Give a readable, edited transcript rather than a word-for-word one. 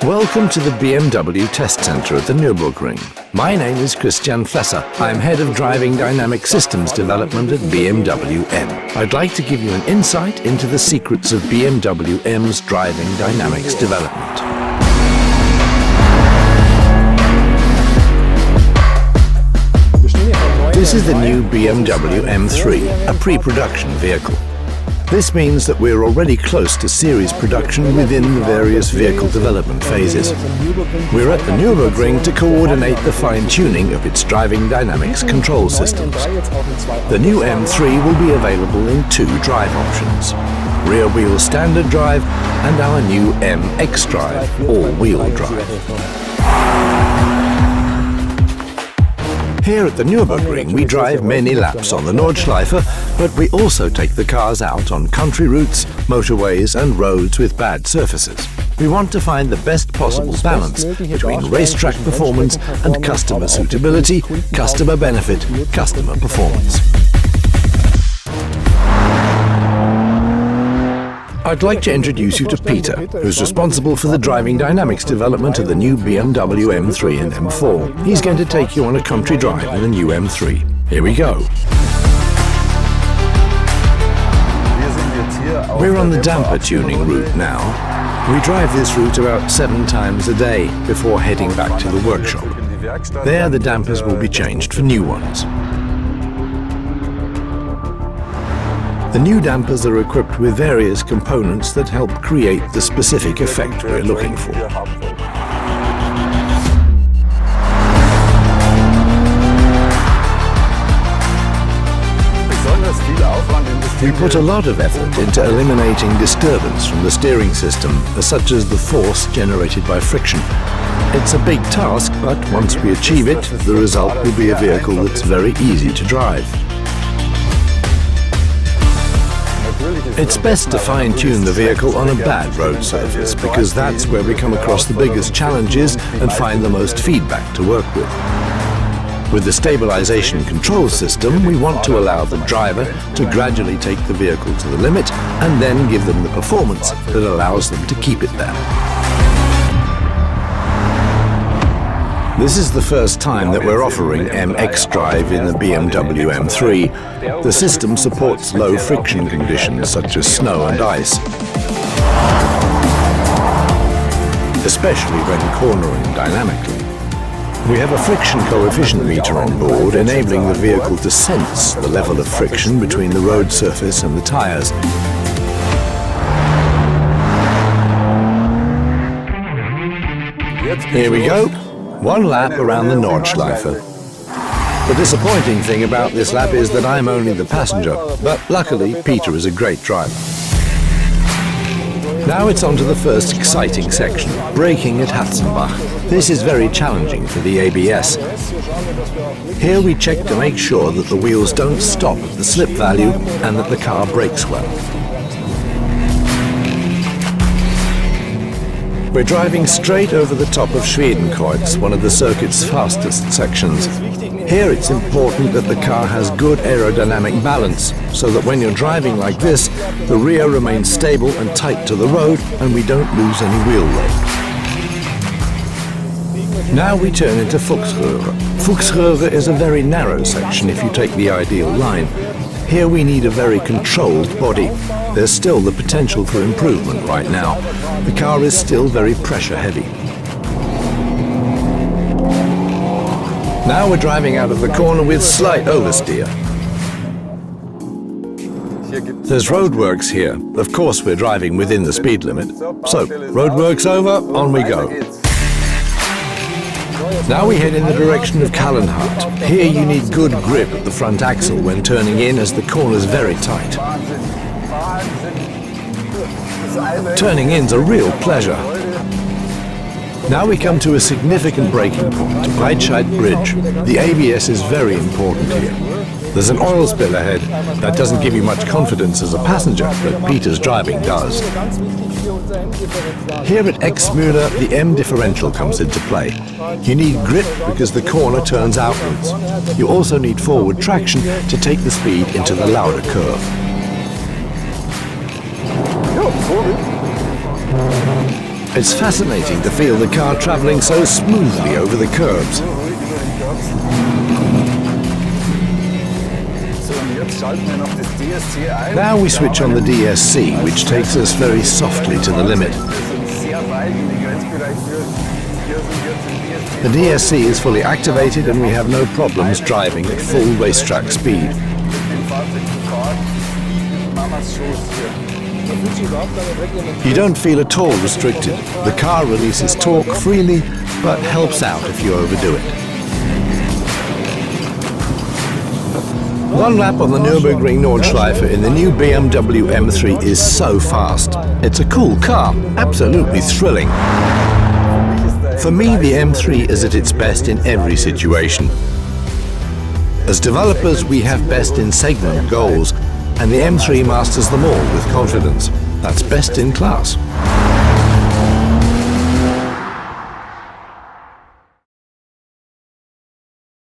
Welcome to the BMW test center at the Nürburgring. My name is Christian Flesser. I'm head of driving dynamic systems development at BMW M. I'd like to give you an insight into the secrets of BMW M's driving dynamics development. This is the new BMW M3, a pre-production vehicle. This means that we're already close to series production within the various vehicle development phases. We're at the Nürburgring to coordinate the fine-tuning of its driving dynamics control systems. The new M3 will be available in two drive options: rear-wheel standard drive and our new MX drive, all-wheel drive. Here at the Nürburgring, we drive many laps on the Nordschleife, but we also take the cars out on country routes, motorways and roads with bad surfaces. We want to find the best possible balance between racetrack performance and customer suitability, customer benefit, customer performance. I'd like to introduce you to Peter, who's responsible for the driving dynamics development of the new BMW M3 and M4. He's going to take you on a country drive in the new M3. Here we go. We're on the damper tuning route now. We drive this route about 7 times a day before heading back to the workshop. There, the dampers will be changed for new ones. The new dampers are equipped with various components that help create the specific effect we're looking for. We put a lot of effort into eliminating disturbance from the steering system, such as the force generated by friction. It's a big task, but once we achieve it, the result will be a vehicle that's very easy to drive. It's best to fine-tune the vehicle on a bad road surface, because that's where we come across the biggest challenges and find the most feedback to work with. With the stabilization control system, we want to allow the driver to gradually take the vehicle to the limit and then give them the performance that allows them to keep it there. This is the first time that we're offering MX drive in the BMW M3. The system supports low friction conditions such as snow and ice, especially when cornering dynamically. We have a friction coefficient meter on board, enabling the vehicle to sense the level of friction between the road surface and the tires. Here we go. 1 lap around the Nordschleife. The disappointing thing about this lap is that I'm only the passenger, but luckily Peter is a great driver. Now it's on to the first exciting section, braking at Hatzenbach. This is very challenging for the ABS. Here we check to make sure that the wheels don't stop at the slip value and that the car brakes well. We're driving straight over the top of Schwedenkreuz, one of the circuit's fastest sections. Here it's important that the car has good aerodynamic balance, so that when you're driving like this, the rear remains stable and tight to the road and we don't lose any wheel load. Now we turn into Fuchsröhre. Fuchsröhre is a very narrow section if you take the ideal line. Here we need a very controlled body. There's still the potential for improvement right now. The car is still very pressure heavy. Now we're driving out of the corner with slight oversteer. There's roadworks here. Of course we're driving within the speed limit. So, roadworks over, on we go. Now we head in the direction of Kallenhardt. Here you need good grip at the front axle when turning in, as the corner's very tight. Turning in's a real pleasure. Now we come to a significant braking point, Breitscheid Bridge. The ABS is very important here. There's an oil spill ahead. That doesn't give you much confidence as a passenger, but Peter's driving does. Here at Exmüller, the M differential comes into play. You need grip because the corner turns outwards. You also need forward traction to take the speed into the Lauder curve. It's fascinating to feel the car traveling so smoothly over the curbs. Now we switch on the DSC, which takes us very softly to the limit. The DSC is fully activated and we have no problems driving at full racetrack speed. You don't feel at all restricted. The car releases torque freely, but helps out if you overdo it. One lap on the Nürburgring Nordschleife in the new BMW M3 is so fast. It's a cool car, absolutely thrilling. For me, the M3 is at its best in every situation. As developers, we have best in segment goals, and the M3 masters them all with confidence. That's best in class.